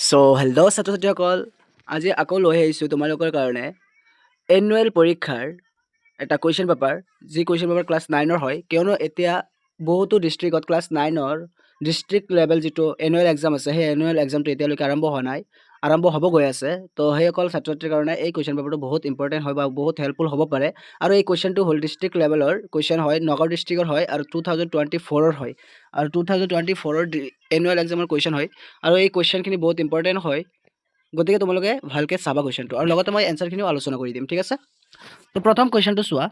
Hello' ছাত্ৰ ছাত্ৰীসকল, আজি আকৌ লৈ আহিছোঁ তোমালোকৰ কাৰণে এনুৱেল পৰীক্ষাৰ এটা কুৱেশ্যন পেপাৰ, যি কুৱেশ্যন পেপাৰ ক্লাছ 9-ৰ হয়। কিয়নো এতিয়া বহুতো ডিষ্ট্ৰিক্টত ক্লাছ 9-ৰ ডিষ্ট্ৰিক্ট লেভেল যিটো এনুৱেল এক্সাম আছে, সেই এনুৱেল এক্সামটো এতিয়ালৈকে আৰম্ভ হোৱা নাই, আৰম্ভ হ'ব গৈ আছে। তো সেইসকল ছাত্ৰ ছাত্ৰীৰ কাৰণে এই কুৱেশ্যন পেপাৰটো বহুত ইম্পৰ্টেণ্ট হয় বা বহুত হেল্পফুল হ'ব পাৰে। আৰু এই কুৱেশ্যনটো হ'ল ডিষ্ট্ৰিক্ট লেভেলৰ কুৱেশ্যন হয়, নগাঁও ডিষ্ট্ৰিক্টৰ হয় আৰু 2024-ৰ হয়। আৰু 2024-ৰ এনুৱেল এক্সামৰ কুৱেশ্যন হয়। আৰু এই কুৱেশ্যনখিনি বহুত ইম্পৰ্টেণ্ট হয়, গতিকে তোমালোকে ভালকৈ চাবা কুৱেশ্যনটো, আৰু লগতে মই এনচাৰখিনিও আলোচনা কৰি দিম, ঠিক আছে। তো প্ৰথম কুৱেশ্যনটো চোৱা।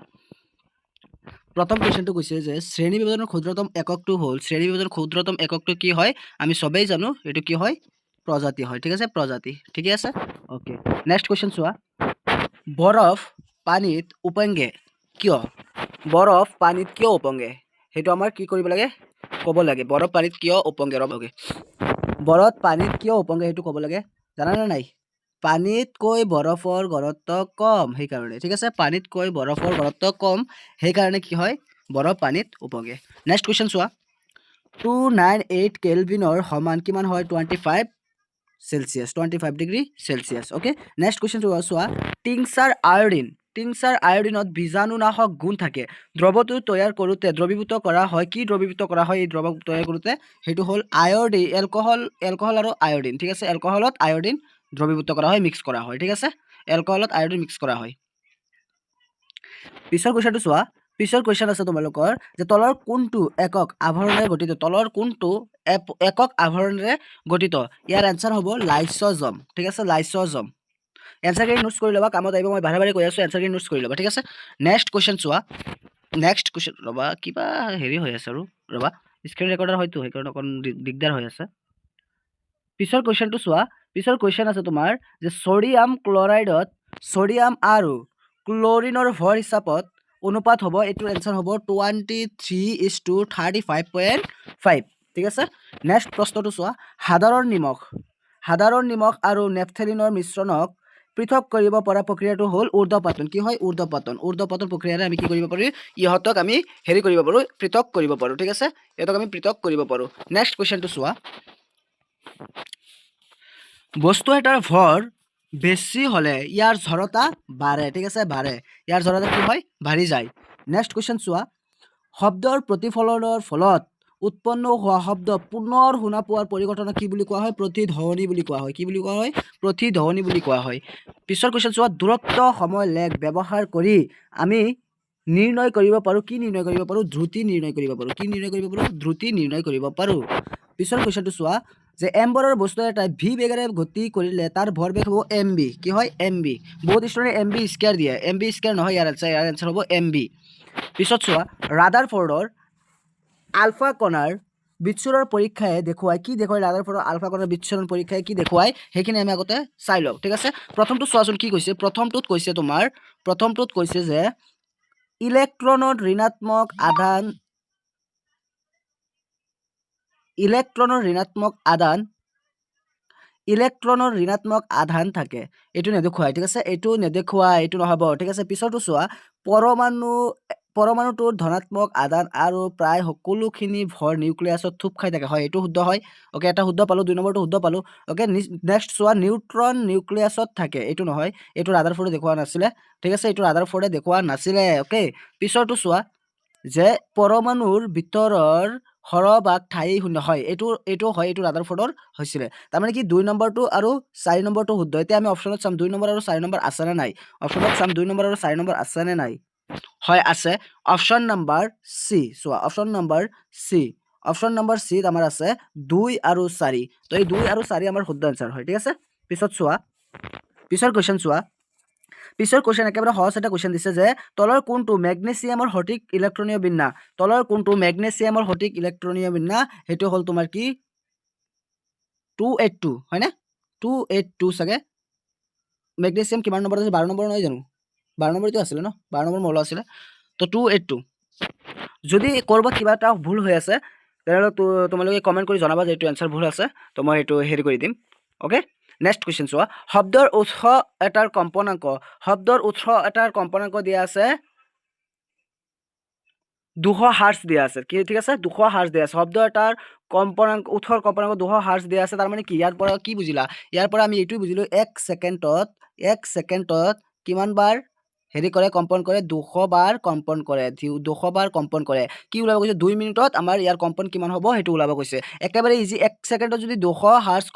প্ৰথম কুৱেশ্যনটো কৈছে যে শ্ৰেণী বিভাজনৰ ক্ষুদ্ৰতম এককটো হ'ল, শ্ৰেণী বিভাজনৰ ক্ষুদ্ৰতম এককটো কি হয়? আমি চবেই জানো এইটো কি হয়? প্ৰজাতি হয়, ঠিক আছে, প্ৰজাতি, ঠিকে আছে। অ'কে, নেক্সট কুৱেশ্যন চোৱা। বৰফ পানীত উপঙে কিয়? বৰফ পানীত কিয় উপঙে? সেইটো আমাৰ কি কৰিব লাগে? ক'ব লাগে। বৰফ পানীত কিয় উপঙে? বৰফ পানীত কিয় উপঙে সেইটো ক'ব লাগে, জানানে নাই? পানীতকৈ বৰফৰ ঘনত্ব কম, সেইকাৰণে, ঠিক আছে। পানীতকৈ বৰফৰ ঘনত্ব কম, সেইকাৰণে কি হয়? বৰফ পানীত উপঙে। নেক্সট কুৱেশ্যন চোৱা। 298 কেলভিনৰ সমান কিমান হয়? 25 Celsius, 25 degree Celsius. Okay, next question চোৱা। টিংচাৰ আয়ডিনত বীজাণুনাশক গুণ থাকে। দ্ৰৱটো তৈয়াৰ কৰোঁতে দ্ৰৱীভূত কৰা হয়, কি দ্ৰৱীভূত কৰা হয় এই দ্ৰৱ তৈয়াৰ কৰোঁতে? সেইটো হ'ল আয়ডিন, এলকহল আৰু আয়ডিন, ঠিক আছে। এলকহলত আয়ডিন দ্ৰৱীভূত কৰা হয়, মিক্স কৰা হয়, ঠিক আছে। এলকহলত আয়ডিন মিক্স কৰা হয়। পিছৰ কুৱেশ্যনটো চোৱা। পিছৰ কুৱেশ্যন আছে তোমালোকৰ যে তলৰ কোনটো একক আৱৰণেৰে গঠিত? তলৰ কোনটো একক আৱৰণেৰে গঠিত? ইয়াৰ এনচাৰ হ'ব লাইচ'জম, ঠিক আছে, লাইচ'জম। এনচাৰখিনি নোটছ কৰি ল'বা, কামত আহিব। মই বাৰে বাৰে কৈ আছোঁ, এনচাৰখিনি নোটছ কৰি ল'বা, ঠিক আছে। নেক্সট কুৱেশ্যন চোৱা। নেক্সট কুৱেশ্যন, ৰ'বা, কিবা হেৰি হৈ আছে আৰু, ৰ'বা, স্ক্ৰীন ৰেকৰ্ডাৰ হয়তো, সেইকাৰণে অকণ দিগদাৰ হৈ আছে। পিছৰ কুৱেশ্যনটো চোৱা। পিছৰ কুৱেশ্যন আছে তোমাৰ যে ছ'ডিয়াম ক্লৰাইডত ছ'ডিয়াম আৰু ক্লৰিনৰ ভৰ হিচাপত অনুপাত হ'ব, এইটোৰ এনচাৰ হ'ব 23:35.5, ঠিক আছে। নেক্সট প্ৰশ্নটো চোৱা। সাধাৰণ নিমখ আৰু নেপথেলিনৰ মিশ্ৰণক পৃথক কৰিব পৰা প্ৰক্ৰিয়াটো হ'ল ঊৰ্ধ্বপাতন। কি হয়? ঊৰ্ধ্বপাতন প্ৰক্ৰিয়াৰে আমি কি কৰিব পাৰোঁ? ইহঁতক আমি হেৰি কৰিব পাৰোঁ, পৃথক কৰিব পাৰোঁ, ঠিক আছে। ইহঁতক আমি পৃথক কৰিব পাৰোঁ। নেক্সট কুৱেশ্যনটো চোৱা। বস্তু এটাৰ ভৰ বেছি হ'লে ইয়াৰ জড়তা বাঢ়ে, ঠিক আছে, বাঢ়ে। ইয়াৰ জড়তা কি হয়? বাঢ়ি যায়। নেক্সট কুৱেশ্যন চোৱা। শব্দৰ প্ৰতিফলনৰ ফলত উৎপন্ন হোৱা শব্দ পুনৰ শুনা পোৱাৰ পৰিঘটনা কি বুলি কোৱা হয়? প্ৰতিধ্বনি বুলি কোৱা হয়। কি বুলি কোৱা হয়? প্ৰতিধ্বনি বুলি কোৱা হয়। পিছৰ কুৱেশ্যন চোৱা। দূৰত্ব, সময়, লেগ ব্যৱহাৰ কৰি আমি নিৰ্ণয় কৰিব পাৰোঁ, কি নিৰ্ণয় কৰিব পাৰোঁ? ধ্ৰুতি নিৰ্ণয় কৰিব পাৰোঁ। কি নিৰ্ণয় কৰিব পাৰোঁ? ধ্ৰুতি নিৰ্ণয় কৰিব পাৰোঁ। পিছৰ কুৱেশ্যনটো চোৱা যে এম্বৰৰ বস্তু এটাই ভি বেগেৰে গতি কৰিলে তাৰ ভৰ বেগ হ'ব MB। কি হয়? MB। বহুত ষ্টুডেণ্টে MB স্কোৱাৰ দিয়ে, MB স্কোৱাৰ নহয় ইয়াৰ এনচাৰ হ'ব MB। পিছত চোৱা। ৰাদাৰফৰ্ডৰ আলফা কণাৰ বিচ্ছুৰণৰ পৰীক্ষাই দেখুৱাই, কি দেখুৱাই? ৰাদাৰফৰ্ডৰ আলফা কণাৰ বিচ্ছুৰণ পৰীক্ষাই কি দেখুৱাই? সেইখিনি আমি আগতে চাই লওঁ, ঠিক আছে। প্ৰথমটো চোৱাচোন কি কৈছে। প্ৰথমটোত কৈছে যে ইলেক্ট্ৰনৰ ঋণাত্মক আধান থাকে। এইটো নেদেখুৱাই, ঠিক আছে। এইটো নহ'ব, ঠিক আছে। পিছৰটো চোৱা। পৰমাণুটোৰ ধনাত্মক আধান আৰু প্ৰায় সকলোখিনি ভৰ নিউক্লিয়াছত থুপ খাই থাকে। হয়, এইটো শুদ্ধ হয়। অ'কে, এটা শুদ্ধ পালোঁ, 2 নম্বৰটো শুদ্ধ পালোঁ। অ'কে, নেক্সট চোৱা। নিউট্ৰন নিউক্লিয়াছত থাকে। এইটো নহয়, এইটো ৰাদাৰফৰ্ডে দেখুওৱা নাছিলে, ঠিক আছে। এইটো ৰাদাৰফৰ্ডে দেখুওৱা নাছিলে। অ'কে, পিছৰটো চোৱা যে পৰমাণুৰ ভিতৰৰ সৰহভাগ ঠাই শূন্য হয়। এইটো হয়, এইটো ৰাদাৰফৰ্ডৰ হৈছিলে। তাৰমানে কি 2 নম্বৰটো আৰু 4 নম্বৰটো শুদ্ধ। এতিয়া আমি অপশ্যনত চাম 2 নম্বৰ আৰু 4 নম্বৰ আছেনে নাই। অপশ্যনত চাম 2 নম্বৰ আৰু 4 নম্বৰ আছেনে নাই। হয়, আছে। অপশ্যন নম্বৰ চি চোৱা। অপশ্যন নম্বৰ চিত আমাৰ আছে 2 আৰু 4। তো এই 2 আৰু 4 আমাৰ শুদ্ধ এনচাৰ হয়, ঠিক আছে। পিছত চোৱা। পিছৰ কুৱেশ্যন একেবাৰে সহজ এটা কুৱেশ্যন দিছে যে তলৰ কোনটো মেগনেছিয়ামৰ সঠিক ইলেক্ট্ৰনীয় বিন্যাস? সেইটো হ'ল তোমাৰ কি 282, হয়নে? 282 চাগে। মেগনেছিয়াম কিমান নম্বৰ আছে? 12 নম্বৰ নহয় জানো? 12 নম্বৰটো আছিলে ন? 12 নম্বৰ মৌল আছিলে। তো 282। যদি ক'ৰবাত কিবা এটা ভুল হৈ আছে তেনেহ'লে তোমালোকে কমেণ্ট কৰি জনাবা যে এইটো এনচাৰ ভুল আছে, তো মই সেইটো হেৰি কৰি দিম। অ'কে, নেক্সট কুৱেশ্যন চোৱা। শব্দৰ উৎস এটাৰ কম্পনাংক দিয়া আছে 200 হাৰ্টজ দিয়া আছে কি ঠিক আছে 200 হাৰ্টজ দিয়া আছে শব্দ এটাৰ কম্পনাংক উঠৰ কম্পনাংক 200 হাৰ্টজ দিয়া আছে তাৰ মানে কি ইয়াৰ পৰা কি বুজিলা ইয়াৰ পৰা আমি এইটোই বুজিলো 1 সেকেন্ডত কিমান বাৰ হেৰি কৰে কম্পন কৰে 200 বাৰ কম্পন কৰে 200 বাৰ কম্পন কৰে কি ওলাব কৈছে 2 মিনিটত আমাৰ ইয়াৰ কম্পন কিমান হ'ব হেতু ওলাব কৈছে একেবাৰে ইজি 1 সেকেন্ডত যদি 200 হাৰ্টজ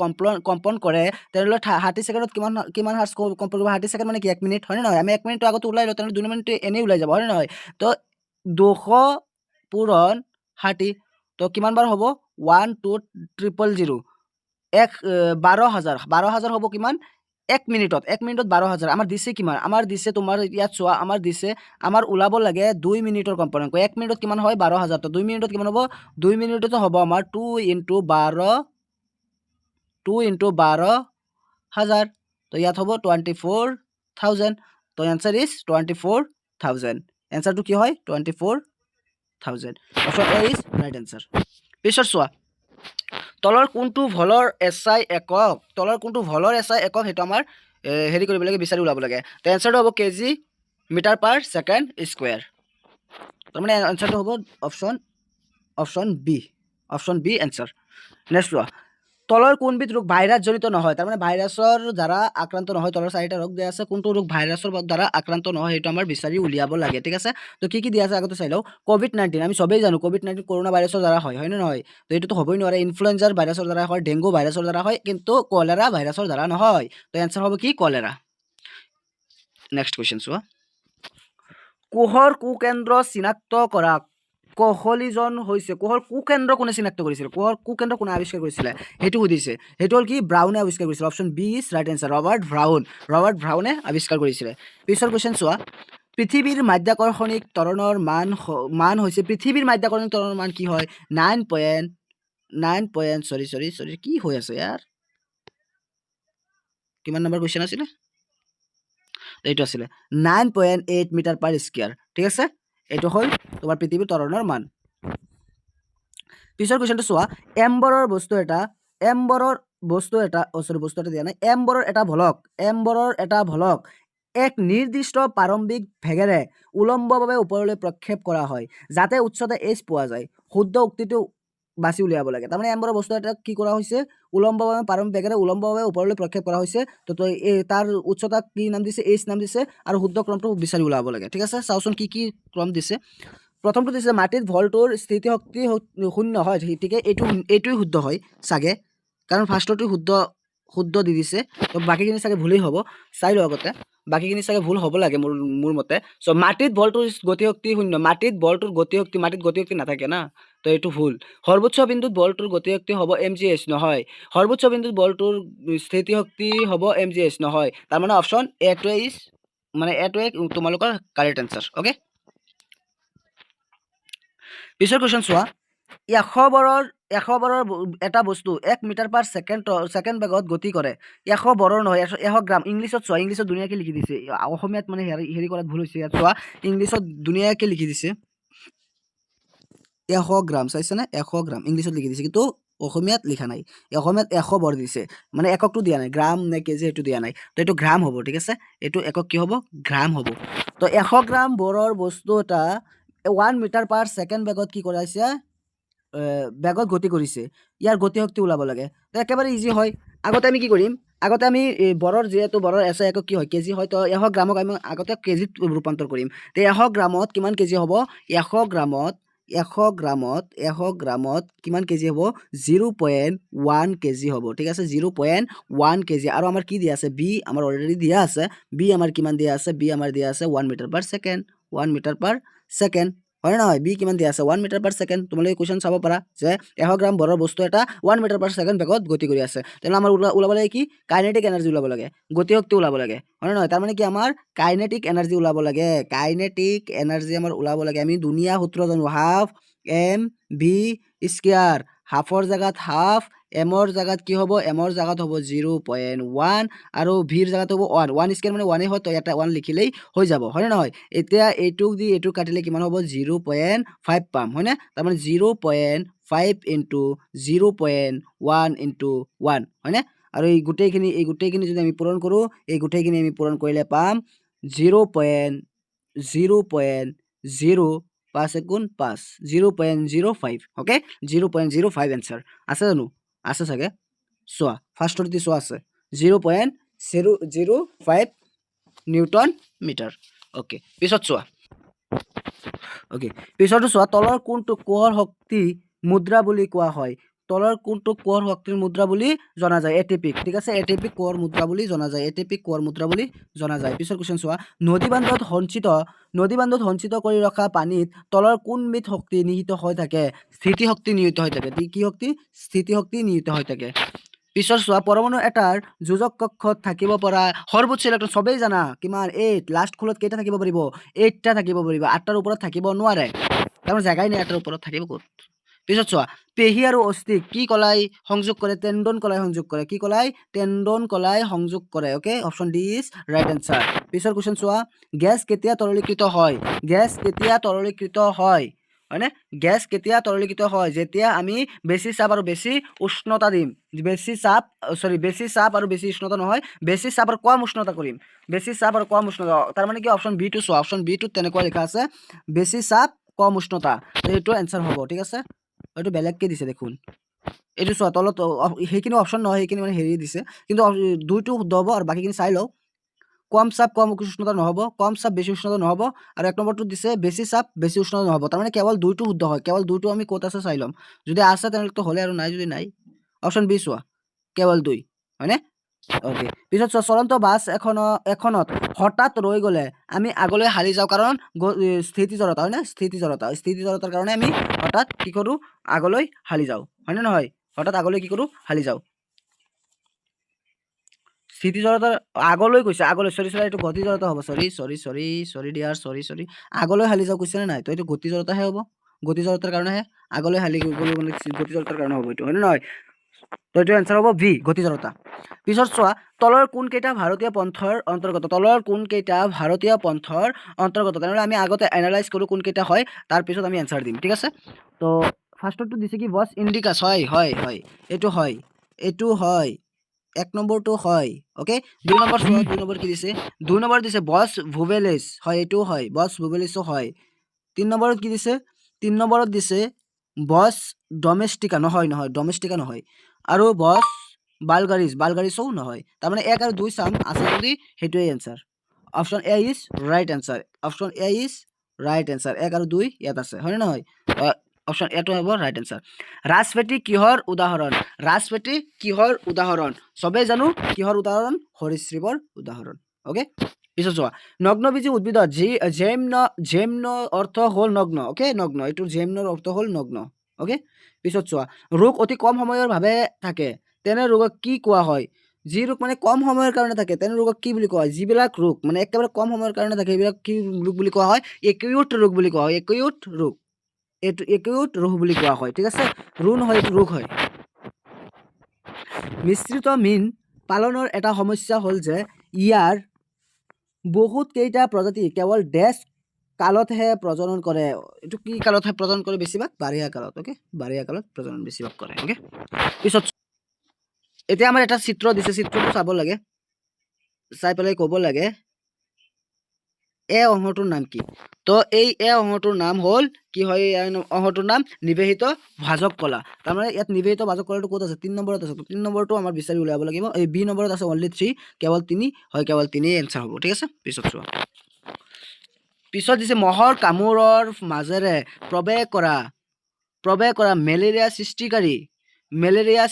কম্পন কৰে তেনলে 30 সেকেন্ডত কিমান হাৰ্টজ কম্পন কৰিব 30 সেকেন্ড মানে কি 1 মিনিট হয় নহয় আমি 1 মিনিট আগত ওলাই লো তেনে 2 মিনিট এনে ওলাই যাব হয় নহয় তো 200 পূৰণ 30 তো কিমান বাৰ হ'ব 12000 12,000 হ'ব কিমান 1 মিনিটত 12,000 আমাৰ দিছে কিমান আমাৰ দিছে তোমাৰ ইয়াত চোৱা আমাৰ দিছে আমাৰ ওলাব লাগে 2 মিনিটৰ কম্পনাংক 1 মিনিটত কিমান হয় 12,000 তো 2 মিনিটত কিমান হ'ব 2 মিনিটত হ'ব আমাৰ 2 * 12 2 * 12,000 তো ইয়াত হ'ব 24,000 তো आंसर ইজ 24,000 आंसरটো কি হয় 24,000 option A is right answer পিছৰ চোৱা তলৰ কোনটো ভলৰ এসআই একক তলৰ কোনটো ভলৰ এসআই একক হেতু আমাৰ হেৰি কৰিব লাগে বিচাৰি ওলাব লাগে তো आंसरটো হ'ব KG metre per second square তাৰ মানে आंसरটো হ'ব অপশন বি आंसर নেক্সট চোৱা তলৰ কোনবিধ ৰোগ ভাইৰাছ জনিত নহয় তাৰ মানে ভাইৰাছৰ দ্বাৰা আক্ৰান্ত নহয় তলৰ চাৰিটা ৰোগ দিয়া আছে কোনটো ৰোগ ভাইৰাছৰ দ্বাৰা আক্ৰান্ত নহয় হেতু আমাৰ বিচাৰি উলিয়াব লাগে ঠিক আছে তো কি দিয়া আছে আগতে চাই লও কোভিড-19 আমি সবেই জানো কোভিড-19 করোনা ভাইৰাসৰ দ্বাৰা হয় না নহয় তো এটো হবই নোৱাৰে ইনফ্লুয়েঞ্জাৰ ভাইৰাসৰ দ্বাৰা হয় ডেংগু ভাইৰাসৰ দ্বাৰা হয় কিন্তু কলেৰা ভাইৰাসৰ দ্বাৰা নহয় তো आंसर হ'ব কি কলেৰা নেক্সট কোৱেশ্চন চোৱা কোহৰ কুকেন্দ্ৰ চিনাক্ত কৰা কোহলিজন হৈছে কোহৰ কুকেন্দ্ৰ কোনে চিনাক্ত কৰিছিল কোহৰ কুকেন্দ্ৰ কোনে আৱিষ্কাৰ কৰিছিল হেতু সুধিছে হেতু হল কি ব্ৰাউনে আৱিষ্কাৰ কৰিছিল option B is right answer Robert ব্ৰাউনে আৱিষ্কাৰ কৰিছিল পিছৰ কোৱেশ্চন চোৱা পৃথিৱীৰ মাধ্যাকৰ্ষণিক ত্বৰণৰ মান হৈছে পৃথিৱীৰ মাধ্যাকৰ্ষণিক ত্বৰণৰ মান কি হয় 9 সৰি কি হৈ আছে यार কিমান নম্বৰ কোৱেশ্চন আছিল এইটো আছিল 9.8 মিটাৰ পাৰ স্কয়াৰ ঠিক আছে এইটো হল তোমাৰ পৃথিৱীৰ ত্বৰণৰ মান পিছৰ কোৱেশ্চনটো চোৱা এম্বৰৰ বস্তু এটা দিয়া নাই এম্বৰৰ এটা ভলক এক নিৰ্দিষ্ট প্ৰাৰম্ভিক ভেগেৰে উলম্বভাৱে ওপৰলৈ প্ৰক্ষেপ কৰা হয় যাতে উচ্চতা h পোৱা যায় শুদ্ধ উক্তিটো বাছি উলিয়াব লাগে তাৰমানে এম্বৰৰ বস্তু এটা কি কৰা হৈছে উলম্বভাৱে প্ৰাৰম্ভিক ভেগেৰে উলম্বভাৱে ওপৰলৈ প্ৰক্ষেপ কৰা হৈছে তো তাৰ উচ্চতা কি নাম দিছে h নাম দিছে আৰু শুদ্ধ ক্ৰমটো বিচাৰি উলিয়াব লাগে ঠিক আছে চাওচোন কি ক্ৰম দিছে প্ৰথমটো দিছে মাটিত ভল্টৰ স্থিতি শক্তি শূন্য হয় ঠিকে এইটোই শুদ্ধ হয় সাগে কাৰণ ফাৰ্ষ্টটো শুদ্ধ দি দিছে তো বাকিখিনি সাগে ভুলেই হ'ব চাই লও আগতে বাকিখিনি সাগে ভুল হ'ব লাগে মোৰ মতে সো মাটিত ভল্টৰ গতি শক্তি শূন্য মাটিত ভল্টৰ গতি শক্তি নাথাকে না তো এইটো ভুল সৰ্বোচ্চ বিন্দুত ভল্টৰ গতি শক্তি হ'ব mgh নহয় সৰ্বোচ্চ বিন্দুত ভল্টৰ স্থিতি শক্তি হ'ব mgh নহয় তাৰ মানে অপশন এ টো ইজ মানে এটো তোমালোকৰ কাৰেক্ট आंसर ওকে পিছৰ কোৱেশ্চন চোৱা 100 বৰৰ এটা বস্তু 1 মিটাৰ পাৰ সেকেন্ড বেগত গতি কৰে 100 বৰৰ নহয় 100 গ্ৰাম ইংলিছত চোৱা ইংলিছত দুনিয়াকে লিখি দিছে অসমীয়াত মানে হেৰি কৰাত ভুল হৈছে ইয়াত চোৱা ইংলিছত দুনিয়াকে লিখি দিছে 100 গ্ৰাম চাইছে না 100 গ্ৰাম ইংলিছত লিখি দিছে কিন্তু অসমীয়াত লিখা নাই অসমীয়াত 100 বৰ দিছে মানে এককটো দিয়া নাই গ্ৰাম নে কেজি এটো দিয়া নাই তো এটো গ্ৰাম হ'ব ঠিক আছে এটো একক কি হ'ব গ্ৰাম হ'ব তো 100 গ্ৰাম বৰৰ বস্তু এটা 1 মিটাৰ পাৰ সেকেন্ড বেগত কি কৰাইছে বেগত গতি কৰিছে ইয়াৰ গতি শক্তি ওলাব লাগে তো একেবাৰে ইজি হয় আগতে আমি কি কৰিম আগতে আমি বৰৰ যেহেতু বৰৰ এসআই একক কি হয় কেজি হয় তো 100 গ্ৰামক আমি আগতে কেজিত ৰূপান্তৰ কৰিম তো 100 গ্ৰামত কিমান কেজি হ'ব 100 গ্ৰামত কিমান কেজি হ'ব 0.1 কেজি হ'ব ঠিক আছে 0.1 কেজি আৰু আমাৰ কি দিয়া আছে বি আমাৰ অলৰেডি দিয়া আছে বি আমাৰ কিমান দিয়া আছে বি আমাৰ দিয়া আছে 1 মিটাৰ পাৰ সেকেন্ড হয় নহয় বি কিমান দিয়া আছে 1 মিটাৰ পাৰ সেকেন্ড তোমালোকে কোৱেশ্চন চাব পাৰা যে 100 গ্ৰাম বৰৰ বস্তু এটা 1 মিটাৰ পাৰ সেকেন্ড বেগত গতি কৰি আছে তেনে আমাৰ ওলাব লাগে কি কাইনেটিক এনাৰ্জি ওলাব লাগে গতি শক্তি ওলাব লাগে হয় নহয় তাৰ মানে কি আমাৰ কাইনেটিক এনাৰ্জি ওলাব লাগে আমাৰ ওলাব লাগে আমি দুনিয়া সূত্ৰ জানো হাফ এম ভি স্কয়াৰ হাফৰ জায়গাত হাফ এমৰ জায়গাত কি হ'ব এমৰ জায়গাত হ'ব 0.1 আৰু ভিৰ জায়গাত হ'ব 1 স্কয়াৰ মানে 1 হয় তো এটা 1 লিখিলেই হৈ যাব হয় নহয় এতিয়া এইটো দি এইটো কাটিলে কিমান হ'ব 0.5 পাম হয় না তাৰ মানে 0.5 ইনটু 0.1 ইনটু 1 হয় না আৰু এই গোটেইখিনি যদি আমি পূৰণ কৰো এই গোটেইখিনি আমি পূৰণ কৰিলে পাম 0.0 5 গুণ 5 0.05 ওকে 0.05 এনসাৰ আছে জানো আছে চাগে চোৱা ফাৰ্ষ্টটো চোৱা আছে 0.005 নিউটন মিটাৰ ওকে পিছত চোৱা ওকে পিছৰটো চোৱা তলৰ কোনটো কোহৰ শক্তি মুদ্ৰা বুলি কোৱা হয় তলৰ কোনটো কোহৰ শক্তিৰ মুদ্ৰা বুলি জনা যায় এটিপিক ঠিক আছে এটিপিক কোহৰ মুদ্ৰা বুলি জনা যায় এটিপিক কোহৰ মুদ্ৰা বুলি জনা যায় পিছৰ কোৱেশ্চন চোৱা নদী বান্ধত সঞ্চিত কৰি ৰখা পানীত তলৰ কোনবিধ শক্তি নিহিত হৈ থাকে স্থিতি শক্তি নিহিত হৈ থাকে কি শক্তি স্থিতি শক্তি নিহিত হৈ থাকে পিছৰ চোৱা পৰমাণু এটাৰ যোজক কক্ষত থাকিব পৰা সৰ্বোচ্চ ইলেক্ট্ৰন সবেই জানা কিমান 8 লাষ্ট খোলত কেইটা থাকিব পাৰিব 8টা থাকিব পাৰিব 8টাৰ ওপৰত থাকিব নোৱাৰে কাৰণ জাগাই নাই 8টাৰ ওপৰত থাকিব ক'ত পিছত চোৱা পেহী আৰু অস্থি কি কলাই সংযোগ কৰে টেণ্ডন কলাই সংযোগ কৰে কি কলাই টেণ্ডন কলাই সংযোগ কৰে okay option D is right answer পিছৰ কোৱেশ্চন চোৱা গ্যাস কেতিয়া তৰলীকৃত হয় হয়নে গ্যাস কেতিয়া তৰলীকৃত হয় যেতিয়া আমি বেছি চাপ আৰু বেছি উষ্ণতা দিম বেছি চাপ আৰু বেছি উষ্ণতা নহয় বেছি চাপ আৰু কম উষ্ণতা কৰিম বেছি চাপ আৰু কম উষ্ণতা তাৰ মানে কি অপচন বি টো চোৱা অপচন বি টো তেনেকুৱা লেখা আছে বেছি চাপ কম উষ্ণতা এইটো এনসাৰ হ'ব ঠিক আছে এইটো বেলেগকে দিছে দেখোন এইটো চোৱা তলত সেইখিনি অপচন নহয় সেইখিনি মানে হেৰি দিছে কিন্তু দুইটো শুদ্ধ হ'ব আৰু বাকীখিনি চাই লওঁ কম চাপ কম উষ্ণতা নহ'ব কম চাপ বেছি উষ্ণতা নহ'ব আৰু এক নম্বৰটো দিছে বেছি চাপ বেছি উষ্ণতা নহ'ব তাৰমানে কেৱল দুইটো শুদ্ধ হয় কেৱল দুইটো আমি ক'ত আছে চাই ল'ম যদি আছে তেনেহ'লে হ'লে আৰু নাই যদি নাই অপচন বি চোৱা কেৱল 2 হয়নে ওকে পিছত চোৱা চলন্ত বাছ এখনত হঠাৎ ৰৈ গ'লে আমি আগলৈ হালি যাওঁ কাৰণ স্থিতি জড়তা হয় না স্থিতি জড়তাৰ কাৰণে আমি হঠাৎ কি কৰোঁ আগলৈ হালি যাওঁ হয়নে নহয় হঠাৎ আগলৈ কি কৰোঁ হালি যাওঁ স্থিতি জড়তাৰ আগলৈ কৈছে আগলৈ সৰি এইটো গতি জড়তা হ'ব সৰি ডিয়াৰ সৰি আগলৈ হালি যাওঁ কৈছে নে নাই তো এইটো গতি জড়তাহে হ'ব গতি জড়তাৰ কাৰণেহে আগলৈ হালি গ'লো মানে গতি জড়তাৰ কাৰণে হ'ব এইটো হয়নে নহয় তো এইটো এনসাৰ হ'ব ভি গতি জড়তা পিছত চোৱা তলৰ কোন কেইটা ভাৰতীয় পন্থৰ অন্তৰ্গত তেনেহ'লে আমি আগতে এনালাইজ কৰোঁ কোন কেইটা হয় তাৰ পিছত আমি এনসাৰ দিম ঠিক আছে তো ফাৰ্ষ্টটো দিছে কি বছ ইণ্ডিকাছ হয় এইটো হয় এক নম্বৰটো হয় ওকে 2 নম্বৰ চোৱা 2 নম্বৰ কি দিছে 2 নম্বৰ দিছে বছ ভুভেলিছ হয় এইটো হয় বছ ভুভেলিছও হয় 3 নম্বৰত কি দিছে 3 নম্বৰত দিছে বছ ডমেষ্টিকা নহয় ডমেষ্টিকা নহয় আৰু বছ বালগাৰিছও নহয় তাৰমানে 1 আৰু 2 চাম আছে যদি সেইটোৱে answer option A is right answer 1 আৰু 2 ইয়াত আছে হয় নহয় অপচন এটো হ'ব ৰাইট আনসাৰ ৰাজপেটি কিহৰ উদাহৰণ সবে জানো কিহৰ উদাহৰণ হৰিশ্ৰীবৰ উদাহৰণ ওকে পিছত চোৱা নগ্নবীজী উদ্ভিদত জেমন অৰ্থ হ'ল নগ্ন ওকে নগ্ন এইটো জেমনৰ অৰ্থ হ'ল নগ্ন ওকে পিছত চোৱা ৰোগ অতি কম সময়ৰ ভাৱে থাকে তেনে ৰোগক কি কোৱা হয় যি ৰোগ মানে কম সময়ৰ কাৰণে থাকে তেনে ৰোগক কি বুলি কোৱা হয় যিবিলাক ৰোগ মানে একেবাৰে কম সময়ৰ কাৰণে থাকে এইবিলাক কি ৰোগ বুলি কোৱা হয় একিউট ৰোগ বুলি কোৱা হয় একিউট ৰোগ বুলি কোৱা হয় ঠিক আছে ৰোগ নহয় এইটো ৰোগ হয় মিশ্ৰিত মীন পালনৰ এটা সমস্যা হ'ল যে ইয়াৰ বহুত কেইটা প্ৰজাতি কেৱল ডেছ কালতহে প্ৰজনন কৰে এইটো কি কালতহে প্ৰজনন কৰে বেছিভাগ বাৰিষা কালত ওকে বাৰিষা কালত প্ৰজনন বেছিভাগ কৰে ওকে পিছত এতিয়া আমাৰ এটা চিত্ৰ দিছে চিত্ৰটো চাব লাগে চাই পেলাই ক'ব লাগে অংশটোৰ নাম কি তো এই অংশটোৰ নাম হ'ল কি হয় অংশটোৰ নাম নিবেশিত ভাজক কলা তাৰমানে ইয়াত নিবেশিত ভাজক কলাটো ক'ত আছে 3 নম্বৰত আছে 3 নম্বৰটো আমাৰ বিচাৰি উলিয়াব লাগিব এই বি নম্বৰত আছে অনলি 3 কেৱল 3 হয় কেৱল 3 এনসাৰ হ'ব ঠিক আছে পিছত চোৱা পিছত দিছে মহৰ কামোৰৰ মাজেৰে প্ৰৱেশ কৰা মেলেৰিয়া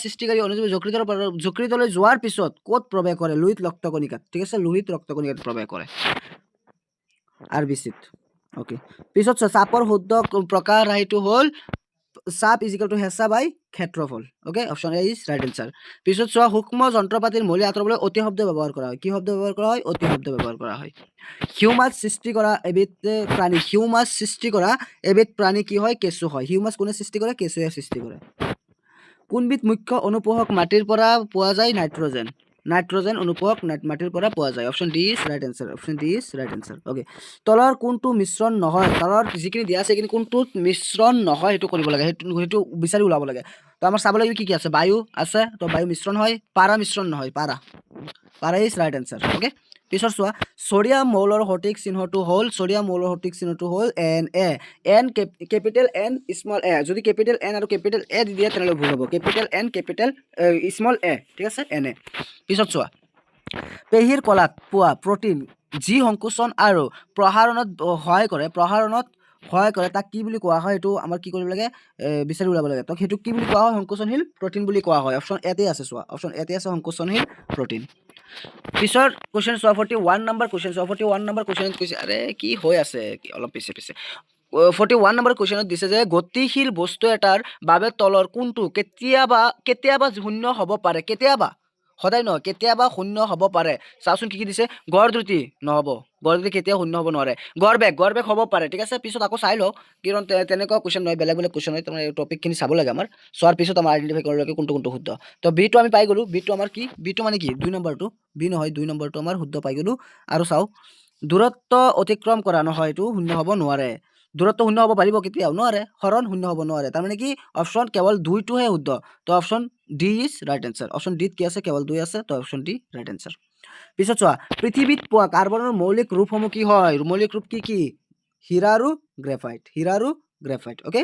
সৃষ্টিকাৰী অনুজীৱ যকৃতলৈ যোৱাৰ পিছত ক'ত প্ৰৱেশ কৰে লোহিত ৰক্তকণিকাত ঠিক আছে লোহিত ৰক্তকণিকাত প্ৰৱেশ কৰে আৰবিচিত ওকে পিছত চাপৰ শুদ্ধ প্ৰকাৰ ৰাহিটো হ'ল চাপ = হেঁচা বাই ক্ষেত্ৰফল okay option A is right answer পিছত চোৱা সূক্ষ্ম যন্ত্ৰপাতিৰ মলি আঁতৰাবলৈ অতি শব্দ ব্যৱহাৰ কৰা হয় কি শব্দ ব্যৱহাৰ কৰা হয় অতি শব্দ ব্যৱহাৰ কৰা হয় হিউমাছ সৃষ্টি কৰা এবিধ প্ৰাণী কি হয় কেঁচু হয় হিউমাছ কোনে সৃষ্টি কৰে কেঁচুৱে সৃষ্টি কৰে কোনবিধ মুখ্য অনুপোহক মাটিৰ পৰা পোৱা যায় নাইট্ৰজেন অনুপোহক মাটিৰ পৰা পোৱা যায় option D is right answer okay তলৰ কোনটো মিশ্ৰণ নহয় তলৰ যিখিনি দিয়া আছে সেইখিনি কোনটোত মিশ্ৰণ নহয় সেইটো কৰিব লাগে সেইটো বিচাৰি ওলাব লাগে তো আমাৰ চাব লাগিব কি আছে বায়ু আছে তো বায়ু মিশ্ৰণ হয় পাৰা মিশ্ৰণ নহয় পাৰা ইজ ৰাইট আনসাৰ ওকে পিছত চোৱা ছডিয়াম মৌলৰ সঠিক চিহ্নটো হ'ল এন কেপিটেল এন স্মল এ। যদি কেপিটেল এন আৰু কেপিটেল এ দি দিয়ে তেনেহ'লে ভুল হ'ব। কেপিটেল এন কেপিটেল স্মল এ, ঠিক আছে, এন এ। পিছত চোৱা পেহীৰ কলাত পোৱা প্ৰটিন যি সংকোচন আৰু প্ৰসাৰণত সহায় কৰে তাক কি বুলি কোৱা হয়? এইটো আমাৰ কি কৰিব লাগে, বিচাৰি ওলাব লাগে। তো সেইটো কি বুলি কোৱা হয়? সংকোচনশীল প্ৰটিন বুলি কোৱা হয়। অপশ্যন এতে আছে, চোৱা অপশ্যন এতে আছে সংকোচনশীল প্ৰটিন। পিছৰ কুৱেশ্যন চোৱা 41 নম্বৰ কুৱেশ্যনত কৈছে, আৰে কি হৈ আছে অলপ পিছে 41 নম্বৰ কুৱেশ্যনত দিছে যে গতিশীল বস্তু এটাৰ বাবে তলৰ কোনটো কেতিয়াবা শূন্য হ'ব পাৰে? কেতিয়াবা, সদায় নহয়, কেতিয়াবা শূন্য হ'ব পাৰে। চাওচোন কি দিছে। গড় দ্ৰুতি নহ'ব, গড় দ্ৰুতি কেতিয়াও শূন্য হ'ব নোৱাৰে। গড় বেগ হ'ব পাৰে, ঠিক আছে। পিছত আকৌ চাই লওঁ, কাৰণ তেনেকুৱা কুৱেশ্যন নহয়, বেলেগ কুৱেশ্যন হয়, তাৰমানে টপিকখিনি চাব লাগে আমাৰ। চোৱাৰ পিছত আমাৰ আইডেণ্টিফাই কৰিব লাগে কোনটো শুদ্ধ। তো বিটো আমি পাই গ'লোঁ। বিটো আমাৰ কি? বিটো মানে কি? 2 নম্বৰটো। বি নহয়, 2 নম্বৰটো আমাৰ শুদ্ধ পাই গ'লোঁ। আৰু চাওঁ দূৰত্ব অতিক্ৰম কৰা নহয়, এইটো শূন্য হ'ব নোৱাৰে। দূৰত্ব শূন্য হ'ব পাৰিব? কেতিয়াও নোৱাৰে। হৰণ শূন্য হ'ব নোৱাৰে। তাৰমানে কি অপশ্যন কেৱল 2টোহে শুদ্ধ। তো option D is right answer. Option ডিত কি আছে? কেৱল 2 আছে। তো অপশ্যন ডি ৰাইট এনচাৰ। পিছত চোৱা পৃথিৱীত পোৱা কাৰ্বনৰ মৌলিক ৰূপসমূহ কি হয়? মৌলিক ৰূপ কি? হীৰা আৰু গ্ৰেফাইট। অ'কে।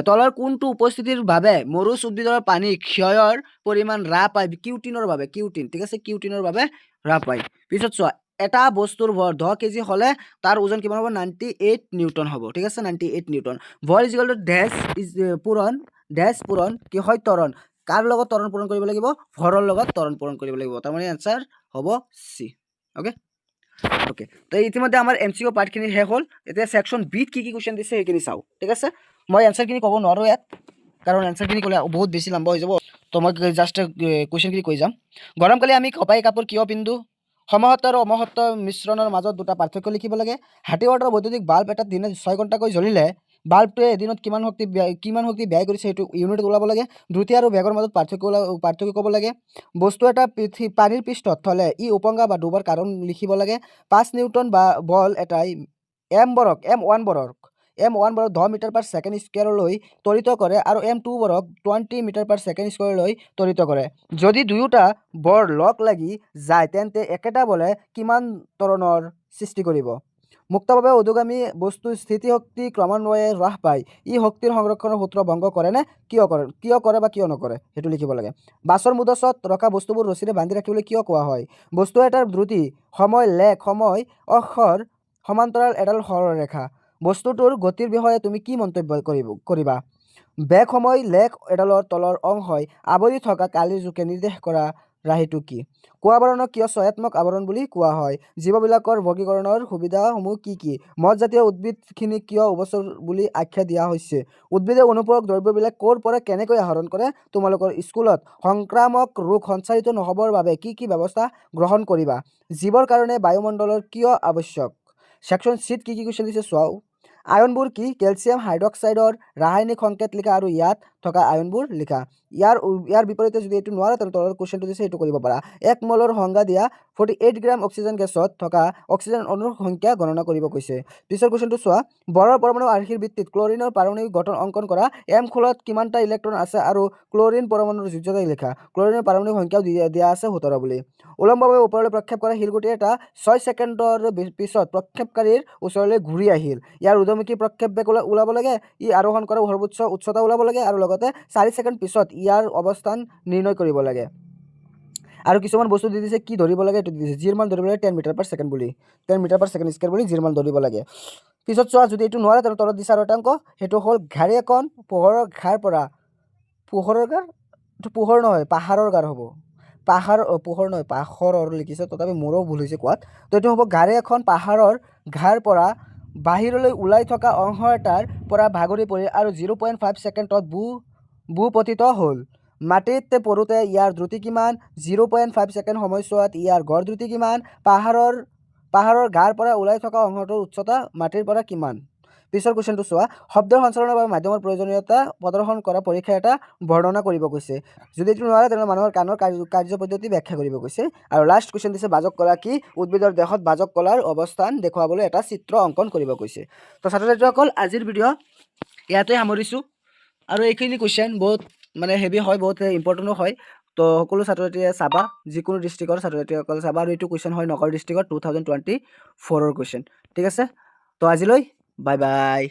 তলৰ কোনটো উপস্থিতিৰ বাবে মৰুচ উদ্ভিদৰ পানী ক্ষয়ৰ পৰিমাণ হ্ৰাস পায়? কিউটিনৰ বাবে, ঠিক আছে, কিউটিনৰ বাবে হ্ৰাস পায়। পিছত চোৱা এটা বস্তুৰ ভৰ 10 কেজি হ'লে তাৰ ওজন কিমান হ'ব? 98 নিউটন হ'ব, ঠিক আছে, 98 নিউটন। ভৰ ইজ ইকুৱেল টু পূৰণ কি হয়? ত্বৰণ। কাৰ লগত ত্বৰণ পূৰণ কৰিব লাগিব? ভৰৰ লগত ত্বৰণ পূৰণ কৰিব লাগিব। তাৰমানে এনচাৰ হ'ব চি। অ'কে। তো ইতিমধ্যে আমাৰ MCQ পাৰ্টখিনি শেষ হ'ল। এতিয়া ছেকশ্যন বিত কি কুৱেশ্যন দিছে সেইখিনি চাওঁ, ঠিক আছে। মই এনচাৰখিনি ক'ব নোৱাৰোঁ ইয়াত, কাৰণ এনচাৰখিনি ক'লে বহুত বেছি লম্বা হৈ যাব। তো মই জাষ্ট কুৱেশ্যনখিনি কৈ যাম। গৰমকালি আমি কপাহী কাপোৰ কিয় পিন্ধো? সমসত্ব আৰু অমসত্ব মিশ্ৰণৰ মাজত দুটা পাৰ্থক্য লিখিব লাগে। 60 ৱাটৰ বৈদ্যুতিক বাল্ব এটা দিনে 6 ঘণ্টাকৈ জ্বলিলে বাল্বটোৱে এদিনত কিমান শক্তি ব্যয় কৰিছে সেইটো ইউনিট ওলাব লাগে। দ্ৰুতি আৰু বেগৰ মাজত পাৰ্থক্য ক'ব লাগে। বস্তু এটা পানীৰ পৃষ্ঠত থ'লে ই উপঙা বা ডুবৰ কাৰণ লিখিব লাগে। 5 নিউটন বা বল এটাই M1 বৰক 10 মিটাৰ পাৰ ছেকেণ্ড স্কুৱেৰলৈ ত্বৰিত কৰে আৰু M2 বৰক 20 মিটাৰ পাৰ ছেকেণ্ড স্কুৱেৰলৈ ত্বৰিত কৰে। যদি দুয়োটা বৰ লগ লাগি যায় তেন্তে একেটা বলে কিমান ত্বৰণৰ সৃষ্টি কৰিব? মুক্তভাৱে উদ্যোগামী বস্তুৰ স্থিতিশক্তি ক্ৰমান্বয়ে হ্ৰাস পায়। ই শক্তিৰ সংৰক্ষণৰ সূত্ৰ ভংগ কৰে নে? কিয় কৰে বা কিয় নকৰে সেইটো লিখিব লাগে। বাছৰ মুদচত ৰখা বস্তুবোৰ ৰছীৰে বান্ধি ৰাখিবলৈ কিয় কোৱা হয়? বস্তু এটাৰ দ্ৰুতি, সময় অক্ষৰ সমান্তৰাল এডাল সৰলৰেখা। বস্তুটোৰ গতিৰ বিষয়ে তুমি কি মন্তব্য কৰিবা? বেগ সময় এডালৰ তলৰ অংশই আৱৰি থকা কালিৰ জোখে নিৰ্দেশ কৰা ৰাশিটো কি? কোৱাবৰণক কিয় স্বয়াত্মক আৱৰণ বুলি কোৱা হয়? জীৱবিলাকৰ বৰ্গীকৰণৰ সুবিধাসমূহ কি? মদজাতীয় উদ্ভিদখিনিক কিয় উভচৰ বুলি আখ্যা দিয়া হৈছে? উদ্ভিদে অনুপূৰক দ্ৰব্যবিলাক ক'ৰ পৰা কেনেকৈ আহৰণ কৰে? তোমালোকৰ স্কুলত সংক্ৰামক ৰোগ সঞ্চাৰিত নহ'বৰ বাবে কি ব্যৱস্থা গ্ৰহণ কৰিবা? জীৱৰ কাৰণে বায়ুমণ্ডলৰ কিয় আৱশ্যক? ছেকশ্যন চিত কি কুৱেশ্যন দিছে চোৱাও। আয়নবোৰ কি? কেলছিয়াম হাইড্ৰক্সাইডৰ ৰাসায়নিক সংকেত লিখা আৰু ইয়াত থকা আয়নবোৰ লিখা। ইয়াৰ বিপৰীতে যদি এইটো নোৱাৰে তেন্তে তলৰ কুৱেশ্যনটো দিছে এইটো কৰিব পাৰা। 1 মলৰ সংজ্ঞা দিয়া 48 গ্ৰাম অক্সিজেন গেছত থকা অক্সিজেন অণুৰ সংখ্যা গণনা কৰিব কৈছে। পিছৰ কুৱেশ্যনটো চোৱা। বৰৰ পৰমাণু আৰ্হিৰ ভিত্তিত ক্লৰিনৰ পাৰমাণৱিক গঠন অংকন কৰা। M খোলত কিমানটা ইলেক্ট্ৰন আছে আৰু ক্লৰিন পৰমাণুৰ যোজ্যতা লিখা। ক্লৰিনৰ পাৰমাণৱিক সংখ্যাও দিয়া আছে 17 বুলি। উলম্বভাৱে ওপৰলৈ প্ৰক্ষেপ কৰা শিলগুটি এটা 6 ছেকেণ্ডৰ পিছত প্ৰক্ষেপকাৰীৰ ওচৰলৈ ঘূৰি আহিল। ইয়াৰ ঊৰ্ধ্বমুখী প্ৰক্ষেপ বেগ ওলাব লাগে। ই আৰোহণ কৰা সৰ্বোচ্চ উচ্চতা ওলাব লাগে আৰু লগতে 4 ছেকেণ্ড পিছত ইয়াৰ অৱস্থান নিৰ্ণয় কৰিব লাগে। আৰু কিছুমান বস্তু দি দিছে কি ধৰিব লাগে এইটো দি দিছে। জিৰ মান ধৰিব লাগে 10 মিটাৰ পাৰ ছেকেণ্ড বুলি, 10 মিটাৰ পাৰ ছেকেণ্ড স্কুৱেৰ বুলি জিৰ মান ধৰিব লাগে। পিছত চোৱা যদি এইটো নোৱাৰে তেন্তে তলত দিছে আৰু এটা অংক, সেইটো হ'ল ঘাৰী এখন পোহৰৰ ঘাৰ পৰা পোহৰ নহয় পাহাৰৰ গাৰ হ'ব। পোহৰ নহয় পাহৰৰ লিখিছে, তথাপি মোৰো ভুল হৈছে কোৱাত। তো এইটো হ'ব গাড়ী এখন পাহাৰৰ ঘাৰ পৰা বাহিৰলৈ ওলাই থকা অংশ এটাৰ পৰা ভাগৰি পৰি আৰু 0.5 ছেকেণ্ডত ভূপতিত হ'ল। মাটিত পৰোঁতে ইয়াৰ দ্ৰুতি কিমান? 0.5 ছেকেণ্ড সময়ছোৱাত ইয়াৰ গড় দ্ৰুতি কিমান? পাহাৰৰ ঘাৰ পৰা ওলাই থকা অংশটোৰ উচ্চতা মাটিৰ পৰা কিমান? পিছৰ কুৱেশ্যনটো চোৱা। শব্দৰ সঞ্চালনৰ বাবে মাধ্যমৰ প্ৰয়োজনীয়তা প্ৰদৰ্শন কৰা পৰীক্ষা এটা বৰ্ণনা কৰিব কৈছে। যদি এইটো নোৱাৰে তেনেহ'লে মানুহৰ কাণৰ কাৰ্যপদ্ধতি ব্যাখ্যা কৰিব কৈছে। আৰু লাষ্ট কুৱেশ্যন দিছে বাজক কলা কি? উদ্ভিদৰ দেহত বাজক কলাৰ অৱস্থান দেখুৱাবলৈ এটা চিত্ৰ অংকন কৰিব কৈছে। তো ছাত্ৰ ছাত্ৰীসকল আজিৰ ভিডিঅ' ইয়াতে সামৰিছোঁ। আৰু এইখিনি কুৱেশ্যন বহুত হেভি হয়, বহুত ইম্পৰ্টেণ্টো হয়। তো সকলো ছাত্ৰ ছাত্ৰীয়ে চাবা, যিকোনো ডিষ্ট্ৰিক্টৰ ছাত্ৰ ছাত্ৰীসকলে চাবা, আৰু এইটো কুৱেশ্যন হয় নগাঁও ডিষ্ট্ৰিক্টৰ 2024ৰ কুৱেশ্যন। ঠিক আছে, তো আজিলৈ বাই বাই।